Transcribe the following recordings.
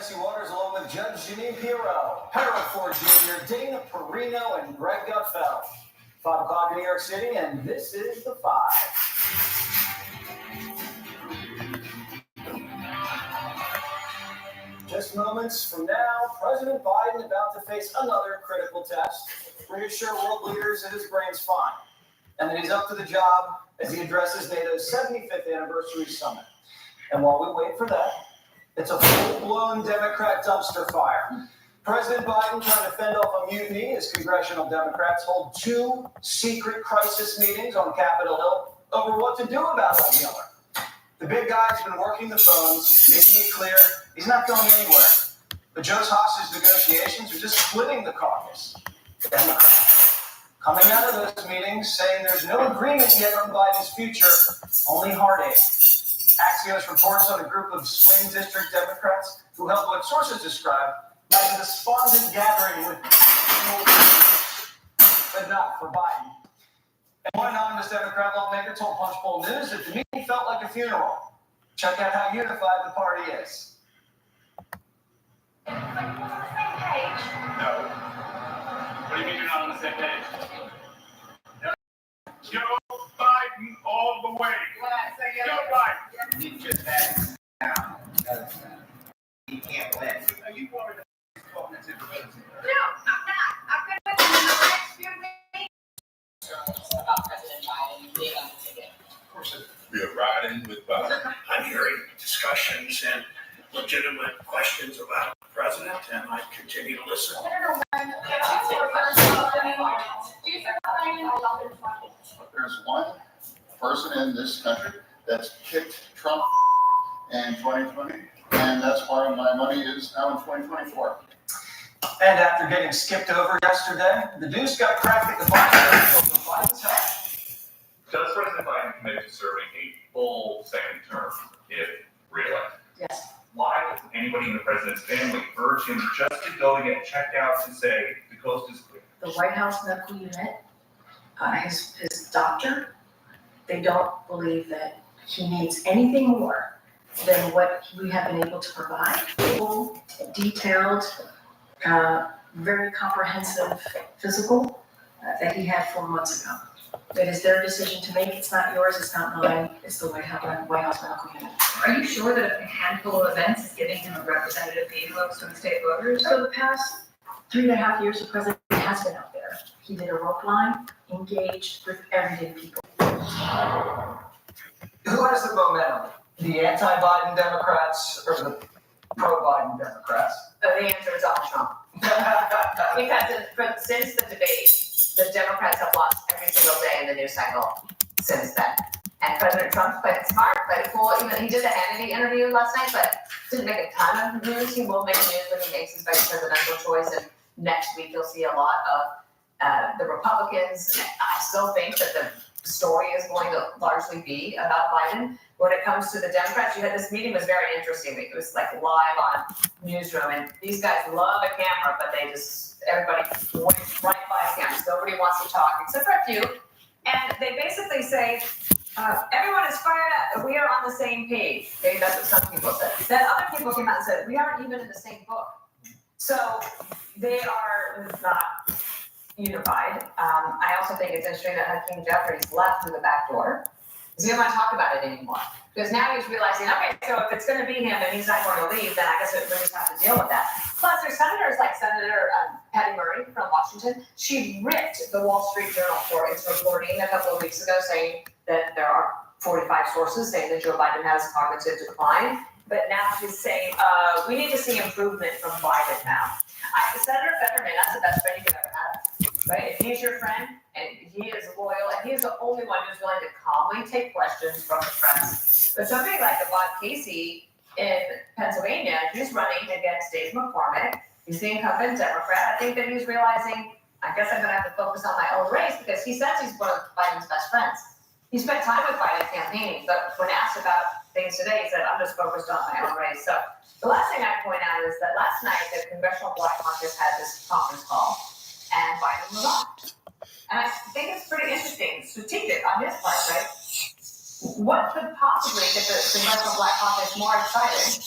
Jesse Waters along with Judge Janine Pirro, Harold Ford Jr., Dana Perino, and Greg Gutfeld. 5 o'clock in New York City, and this is The Five. Just moments from now, President Biden about to face another critical test. Reassure world leaders that his brain's fine, and that he's up to the job as he addresses NATO's 75th anniversary summit. And while we wait for that, it's a full-blown Democrat dumpster fire. President Biden trying to fend off a mutiny as congressional Democrats hold 2 secret crisis meetings on Capitol Hill over what to do about old Miller. The big guy's been working the phones, making it clear he's not going anywhere. But Joe's hostage negotiations are just splitting the caucus. The Democrats coming out of those meetings saying there's no agreement yet on Biden's future, only heartache. Axios reports on a group of swing district Democrats who held what sources describe as a despondent gathering with but not for Biden. And one anonymous Democrat lawmaker told Punchbowl News that the meeting felt like a funeral. Check out how unified the party is. No. What do you mean you're not on the same page? Joe Biden all the way. Joe Biden. He just had it now. He can't let. Are you worried about talking to the president? No, I'm not. I've been with him the last few days. About President Biden being on the ticket. Of course, we are riding with Biden. I'm hearing discussions and legitimate questions about the president, and I continue to listen. There's one person in this country that's kicked Trump in 2020, and that's why my money is now in 2024. And after getting skipped over yesterday, the deuce got cracked at the bottom over Biden's head. Does President Biden commit to serving a full second term if reelected? Yes. Why doesn't anybody in the president's family urge him just to go to get checked out to say the coast is clear? The White House medical unit, his doctor, they don't believe that he needs anything more than what we have been able to provide. Full, detailed, very comprehensive physical that he had 4 months ago. It is their decision to make. It's not yours, it's not mine, it's the White House medical unit. Are you sure that a handful of events is giving him a representative payload to the state voters? So the past 3.5 years, the president has been out there. He did a rope line, engaged with everyday people. Who has the momentum? The anti-Biden Democrats or the pro-Biden Democrats? The answer is all Trump. Because since the debate, the Democrats have lost every single day in the news cycle since then. And President Trump played it smart, played it cool. Even he did the Hannity interview last night, but didn't make a ton of news. He will make news when he makes his vice presidential choice. And next week, you'll see a lot of the Republicans. I still think that the story is going to largely be about Biden. When it comes to the Democrats, this meeting was very interesting. It was like live on Newsroom, and these guys love a camera, but everybody went right by cameras. Nobody wants to talk except for a few. And they basically say, everyone is fired up. We are on the same page. Okay, that's what some people said. Then other people came out and said, we aren't even in the same book. So they are not unified. I also think it's interesting that Hakeem Jeffries left through the back door. Because he didn't want to talk about it anymore. Because now he's realizing, okay, so if it's going to be him and he's not going to leave, then I guess we just have to deal with that. Plus, there's senators like Senator Patty Murray from Washington. She ripped the Wall Street Journal for its reporting a couple of weeks ago, saying that there are 45 sources saying that Joe Biden has cognitive decline. But now she's saying, we need to see improvement from Biden now. Senator Fetterman, that's the best friend you could ever have, right? If he's your friend and he is loyal and he's the only one who's willing to calmly take questions from the press. But somebody like Bob Casey in Pennsylvania, he's running against Dave McCormick. He's the incumbent Democrat. I think that he's realizing, I guess I'm going to have to focus on my own race because he says he's one of Biden's best friends. He spent time with Biden campaigning, but when asked about things today, he said, I'm just focused on my own race. So the last thing I'd point out is that last night, the Congressional Black Caucus had this conference call, and Biden was on. And I think it's pretty interesting, strategic on his part, right? What could possibly get the Congressional Black Caucus more excited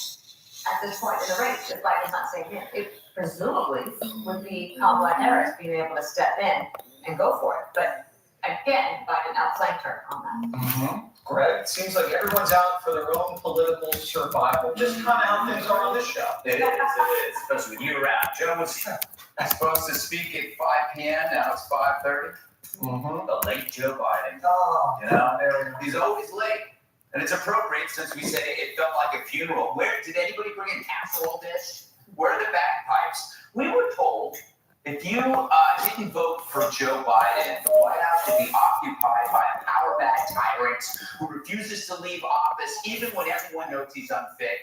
at this point in the race if Biden's not saying it. It presumably would be Kamala Harris being able to step in and go for it. But again, Biden outflanked her on that. Greg, it seems like everyone's out for their own political survival, just kind of how things are on this show. It is, especially when you're around. Joe was supposed to speak at 5 p.m., now it's 5:30. The late Joe Biden, Oh, you know, he's always late. And it's appropriate since we say it felt like a funeral. Where, did anybody bring a casserole dish? Where are the bagpipes? We were told if you didn't vote for Joe Biden, the White House would be occupied by a power mad tyrant who refuses to leave office even when everyone knows he's unfit.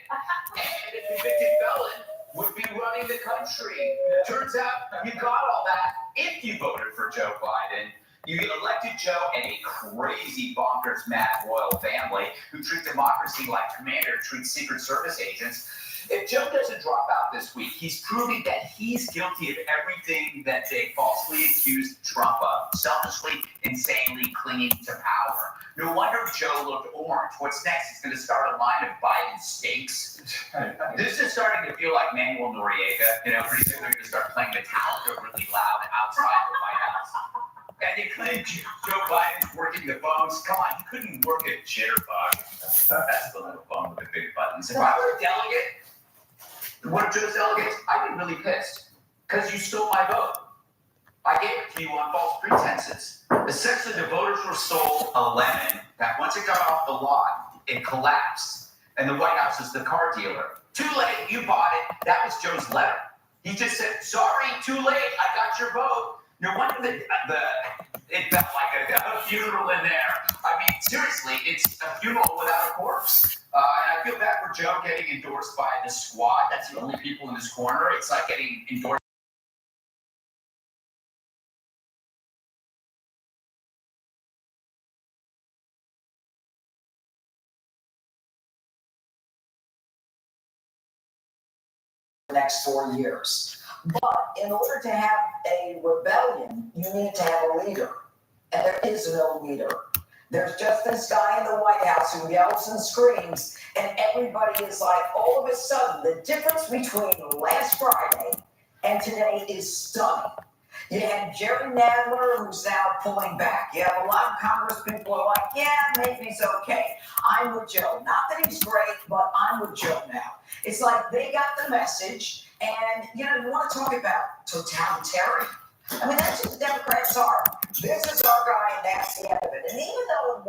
And a convicted felon would be running the country. Turns out you got all that if you voted for Joe Biden. You elected Joe and a crazy, bonkers, mad royal family who treat democracy like Commander treats Secret Service agents. If Joe doesn't drop out this week, he's proving that he's guilty of everything that they falsely accused Trump of, selfishly, insanely clinging to power. No wonder Joe looked orange. What's next? He's going to start a line of Biden steaks. This is starting to feel like Manuel Noriega. You know, pretty soon they're going to start playing Metallica really loud outside the White House. And you claim Joe Biden's working the phones. Come on, you couldn't work a jitterbug. That's the little phone with the big buttons. If I were a delegate, one of Joe's delegates, I'd be really pissed because you stole my vote. I gave it to you on false pretenses. Essentially, the voters were sold a lemon that once it got off the lot, it collapsed. And the White House is the car dealer. Too late, you bought it. That was Joe's letter. He just said, sorry, too late, I got your vote. No wonder it felt like a funeral in there. I mean, seriously, it's a funeral without a corpse. And I feel bad for Joe getting endorsed by the squad. That's the only people in his corner. It's like getting endorsed. Next 4 years. But in order to have a rebellion, you need to have a leader. And there is no leader. There's just this guy in the White House who yells and screams, and everybody is like, all of a sudden, the difference between last Friday and today is stunning. You had Jerry Nadler, who's now pulling back. You have a lot of Congress people who are like, yeah, maybe he's okay. I'm with Joe. Not that he's great, but I'm with Joe now. It's like they got the message, and, you want to talk about totalitarian. I mean, that's what the Democrats are. This is our guy, and that's the end of it. And even though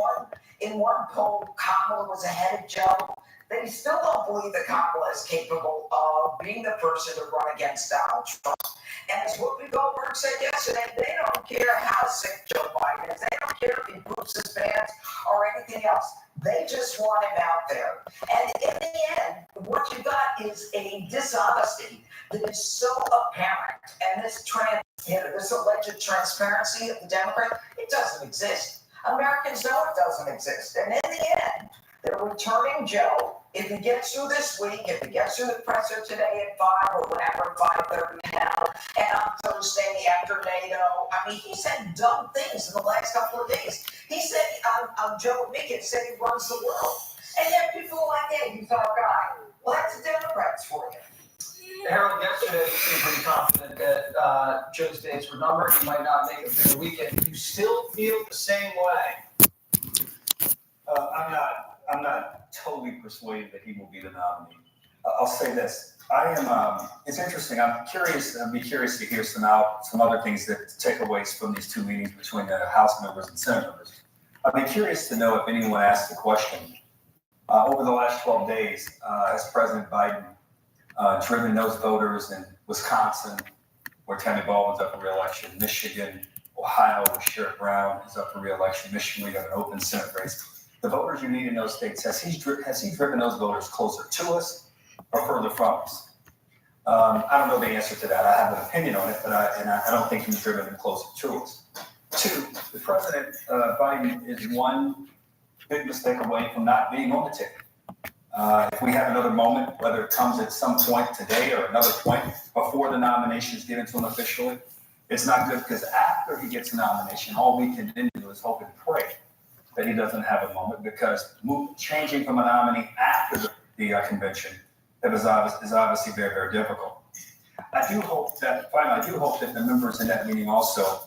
in one poll, Kamala was ahead of Joe, they still don't believe that Kamala is capable of being the person to run against Donald Trump. And as Whoopi Goldberg said yesterday, they don't care how sick Joe Biden is. They don't care if he poops his pants or anything else. They just want him out there. And in the end, what you got is a dishonesty that is so apparent. And this alleged transparency of the Democrats, it doesn't exist. Americans know it doesn't exist. And in the end, they're returning Joe. If he gets through this week, if he gets through the presser today at 5 or whatever, 5:30 now, and on Thursday after NATO, I mean, he said dumb things in the last couple of days. He said, on Joe Biden said he runs the world. And yet people are like, hey, he's our guy. Well, that's the Democrats for you. Harold, yesterday you seemed pretty confident that Joe's days were numbered. He might not make it through the weekend. You still feel the same way? I'm not totally persuaded that he will be the nominee. I'll say this. It's interesting. I'd be curious to hear some other things takeaways from these two meetings between the House members and Senate members. I'd be curious to know if anyone asked the question, over the last 12 days, has President Biden driven those voters in Wisconsin, where Tammy Baldwin's up for re-election, Michigan, Ohio, where Sherrod Brown is up for re-election, Michigan, we have an open Senate race. The voters you need in those states, has he driven those voters closer to us or further from us? I don't know the answer to that. I have an opinion on it, but I don't think he's driven them closer to us. Two, the President Biden is one big mistake away from not being on the ticket. If we have another moment, whether it comes at some point today or another point before the nomination is given to him officially, it's not good because after he gets a nomination, all we can then do is hope and pray that he doesn't have a moment, because changing from a nominee after the convention that is obviously very, very difficult. I do hope that the members in that meeting also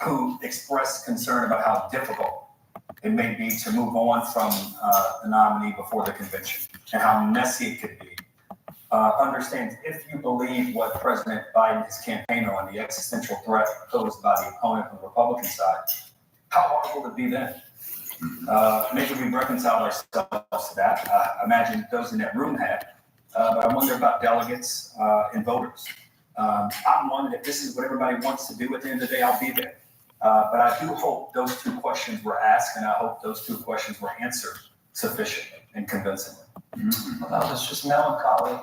who expressed concern about how difficult it may be to move on from the nominee before the convention and how messy it could be. Understand, if you believe what President Biden is campaigning on, the existential threat posed by the opponent on the Republican side, how hard will it be then? Maybe we reconcile ourselves to that. I imagine those in that room had, but I wonder about delegates and voters. I'm one that if this is what everybody wants to do at the end of the day, I'll be there. But I do hope those two questions were asked, and I hope those two questions were answered sufficiently and convincingly. Well, that was just melancholy. Well,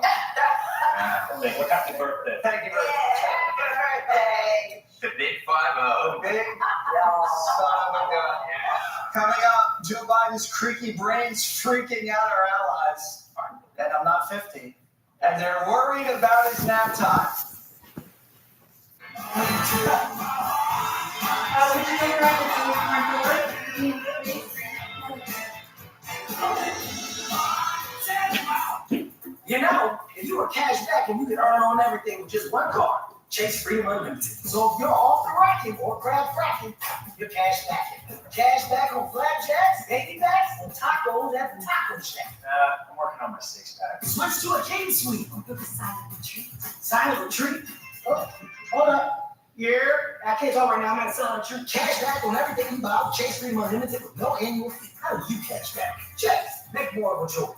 happy birthday. Thank you very much. Happy birthday. The big 5-0. Big son of a gun. Coming up, Joe Biden's creaky brains freaking out our allies. And I'm not 50. And they're worried about his nap time. You know, if you were cash back and you could earn on everything with just one card, Chase Freedom Unlimited. So if you're off the racket or crab fracking, you're cash backing. Cash back on flapjacks, baby backs, and tacos at the taco shack. I'm working on my 6-pack. Switch to a King Suite. Silent retreat. Oh, hold up. Yeah, I can't talk right now. I'm at a silent retreat. Cash back on everything you buy with Chase Freedom Unlimited with no annual fee. How do you cash back? Chase, make more of a choice.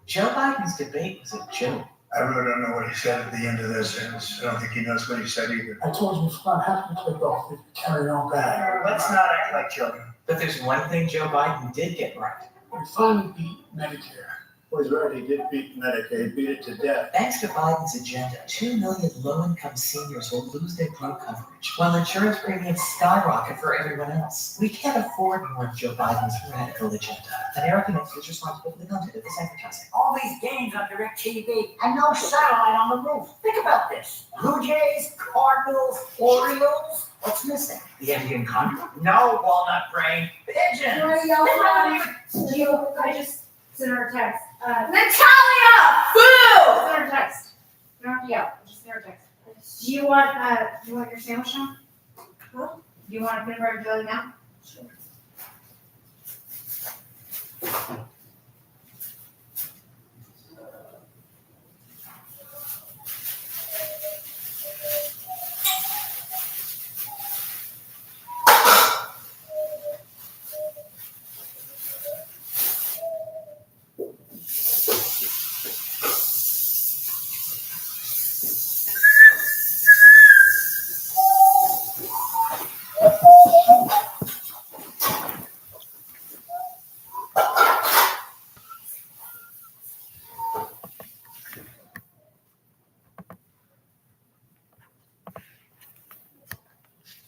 Joe Biden's debate was a joke. I really don't know what he said at the end of this, and I don't think he knows what he said either. I told you it's not happening to take off if you carry on back. Let's not act like children. But there's one thing Joe Biden did get right. We finally beat Medicare. Well, he already did beat Medicaid, beat it to death. Thanks to Biden's agenda, 2 million low-income seniors will lose their Blue coverage, while insurance premiums skyrocket for everyone else. We can't afford more of Joe Biden's radical agenda. American is responsible for the content of this advertising. All these games on DirecTV and no satellite on the roof. Think about this. Blue Jays, Cardinals, Orioles. What's missing? The Indian condor. No, walnut brain. Pigeons. I just sent her a text. Natalia! Boo! Send her a text. No, yeah, just send her a text. Do you want your sandwich now? Huh? Do you want a peanut butter jelly now? Sure.